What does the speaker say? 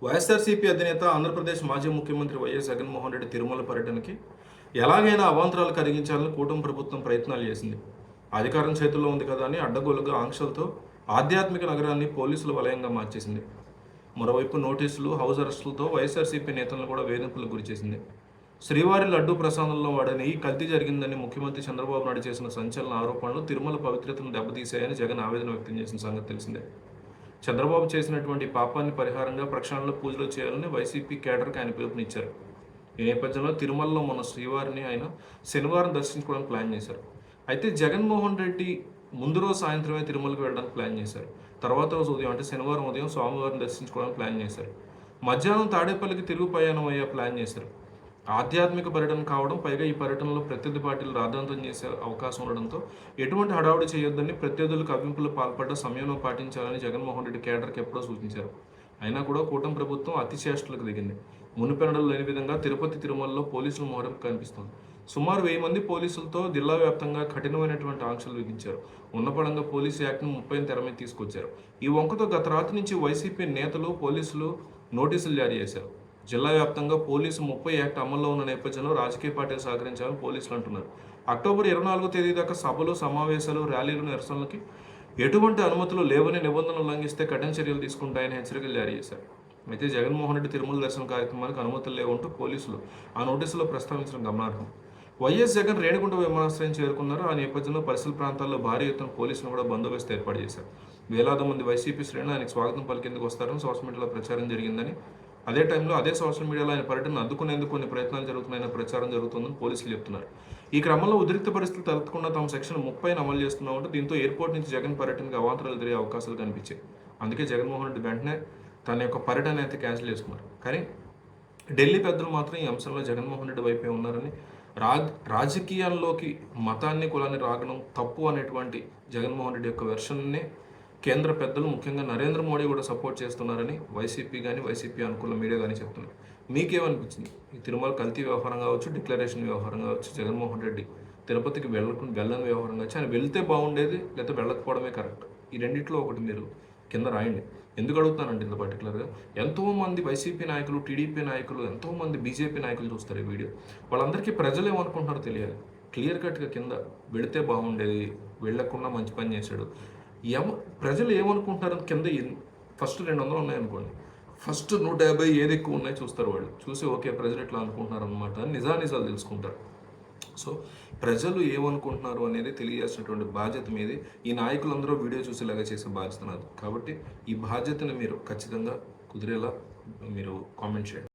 వైఎస్ఆర్సీపీ అధినేత ఆంధ్రప్రదేశ్ మాజీ ముఖ్యమంత్రి వైఎస్ జగన్మోహన్ రెడ్డి తిరుమల పర్యటనకి ఎలాగైనా అవాంతరాలు కలిగించాలని కూటమి ప్రభుత్వం ప్రయత్నాలు చేసింది. అధికారం చేతుల్లో ఉంది కదా అని అడ్డగోలుగా ఆంక్షలతో ఆధ్యాత్మిక నగరాన్ని పోలీసుల వలయంగా మార్చేసింది. మరోవైపు నోటీసులు, హౌస్ అరెస్టులతో వైఎస్ఆర్సీపీ నేతలను కూడా వేధింపులకు గురిచేసింది. శ్రీవారి లడ్డూ ప్రసాదంలో వాడని కల్తీ జరిగిందని ముఖ్యమంత్రి చంద్రబాబు నాయుడు చేసిన సంచలన ఆరోపణలు తిరుమల పవిత్రతను దెబ్బతీశాయని జగన్ ఆవేదన వ్యక్తం చేసిన సంగతి తెలిసిందే. చంద్రబాబు చేసినటువంటి పాపాన్ని పరిహారంగా ప్రక్షాళనలో పూజలు చేయాలని వైసీపీ కేడర్కి ఆయన పిలుపునిచ్చారు. ఈ నేపథ్యంలో తిరుమలలో మొన్న శ్రీవారిని ఆయన శనివారం దర్శించుకోవడానికి ప్లాన్ చేశారు. అయితే జగన్మోహన్ రెడ్డి ముందు రోజు సాయంత్రమే తిరుమలకి వెళ్ళడానికి ప్లాన్ చేశారు. తర్వాత రోజు ఉదయం అంటే శనివారం ఉదయం స్వామివారిని దర్శించుకోవడానికి ప్లాన్ చేశారు. మధ్యాహ్నం తాడేపల్లికి తిరుగు ప్రయాణం అయ్యే ప్లాన్ చేశారు. ఆధ్యాత్మిక పర్యటన కావడం, పైగా ఈ పర్యటనలో ప్రత్యర్థి పార్టీలు రాద్ధాంతం చేసే అవకాశం ఉండడంతో ఎటువంటి హడావుడి చేయొద్దని, ప్రత్యర్థులకు అవింపులు పాల్పడ్డ సమయంలో పాటించాలని జగన్మోహన్ రెడ్డి కేడర్కి ఎప్పుడో సూచించారు. అయినా కూడా కూటమి ప్రభుత్వం అతిచేష్టలకు దిగింది. మునుపెన్నడలు లేని విధంగా తిరుపతి, తిరుమలలో పోలీసుల మోహరింపు కనిపిస్తోంది. సుమారు 1000 మంది పోలీసులతో జిల్లా వ్యాప్తంగా కఠినమైనటువంటి ఆంక్షలు విధించారు. ఉన్నపడంగా పోలీసు యాక్ట్ను 30 తెర మీద తీసుకొచ్చారు. ఈ వంకతో గత రాత్రి నుంచి వైసీపీ నేతలు, పోలీసులు నోటీసులు జారీ చేశారు. జిల్లా వ్యాప్తంగా పోలీసు 30 యాక్ట్ అమల్లో ఉన్న నేపథ్యంలో రాజకీయ పార్టీలు సహకరించాలని పోలీసులు అంటున్నారు. అక్టోబర్ 24వ తేదీ దాకా సభలు, సమావేశాలు, ర్యాలీలు, నిరసనలకి ఎటువంటి అనుమతులు లేవని, నిబంధనలు ఉల్లంఘిస్తే కఠిన చర్యలు తీసుకుంటాయని హెచ్చరికలు జారీ చేశారు. అయితే జగన్మోహన్ రెడ్డి తిరుమల దర్శన కార్యక్రమానికి అనుమతులు లేవంటూ పోలీసులు ఆ నోటీసులో ప్రస్తావించడం గమనార్హం. వైఎస్ జగన్ రేణిగుంట విమానాశ్రయం చేరుకున్నారు. ఆ నేపథ్యంలో పరిసర ప్రాంతాల్లో భారీ ఎత్తున పోలీసులు కూడా బందోబస్తు ఏర్పాటు చేశారు. వేలాది మంది వైసీపీ శ్రేణులు ఆయనకు స్వాగతం పలికేందుకు వస్తారని సోషల్ మీడియాలో ప్రచారం జరిగిందని, అదే టైంలో అదే సోషల్ మీడియాలో ఆయన పర్యటన అడ్డుకునేందుకు కొన్ని ప్రయత్నాలు జరుగుతున్నాయని ప్రచారం జరుగుతుందని పోలీసులు చెప్తున్నారు. ఈ క్రమంలో ఉద్రిక్త పరిస్థితులు తలెత్తకుండా తాము సెక్షన్ 30ని అమలు చేస్తున్నామంటూ దీంతో ఎయిర్పోర్ట్ నుంచి జగన్ పర్యటనకు అవాంతరాలు జరిగే అవకాశాలు కనిపించాయి. అందుకే జగన్మోహన్ రెడ్డి వెంటనే తన యొక్క పర్యటన అయితే క్యాన్సిల్ చేసుకున్నారు. కానీ ఢిల్లీ పెద్దలు మాత్రం ఈ అంశంలో జగన్మోహన్ రెడ్డి వైపే ఉన్నారని, రాజకీయాల్లోకి మతాన్ని, కులాన్ని రాగడం తప్పు అనేటువంటి జగన్మోహన్ రెడ్డి యొక్క వెర్షన్నే కేంద్ర పెద్దలు, ముఖ్యంగా నరేంద్ర మోడీ కూడా సపోర్ట్ చేస్తున్నారని వైసీపీ కానీ, వైసీపీ అనుకూల మీడియా కానీ చెప్తున్నారు. మీకేమనిపించింది? ఈ తిరుమల కల్తీ వ్యవహారం కావచ్చు, డిక్లరేషన్ వ్యవహారం కావచ్చు, జగన్మోహన్ రెడ్డి తిరుపతికి వెళ్ళని వ్యవహారం కావచ్చు, ఆయన వెళ్తే బాగుండేది లేకపోతే వెళ్ళకపోవడమే కరెక్ట్, ఈ రెండిట్లో ఒకటి మీరు కింద రాయండి. ఎందుకు అడుగుతానంటే ఇంత పర్టికులర్గా ఎంతోమంది వైసీపీ నాయకులు, టీడీపీ నాయకులు, ఎంతోమంది బీజేపీ నాయకులు చూస్తారు ఈ వీడియో. వాళ్ళందరికీ ప్రజలు ఏమనుకుంటున్నారో తెలియాలి. క్లియర్ కట్గా కింద వెళితే బాగుండేది, వెళ్ళకుండా మంచి పని చేశాడు, ప్రజలు ఏమనుకుంటున్నారని కింద ఫస్ట్ 200 ఉన్నాయనుకోండి, ఫస్ట్ 150 ఏది ఎక్కువ ఉన్నాయి చూస్తారు. వాళ్ళు చూసి ఓకే ప్రజలు ఇట్లా అనుకుంటున్నారు అనమాట అని నిజాలు తెలుసుకుంటారు. సో ప్రజలు ఏమనుకుంటున్నారు అనేది తెలియాల్సినటువంటి బాధ్యత మీది. ఈ నాయకులందరూ వీడియో చూసేలాగా చేసే బాధ్యత నాది. కాబట్టి ఈ బాధ్యతను మీరు ఖచ్చితంగా కుదిరేలా మీరు కామెంట్ చేయండి.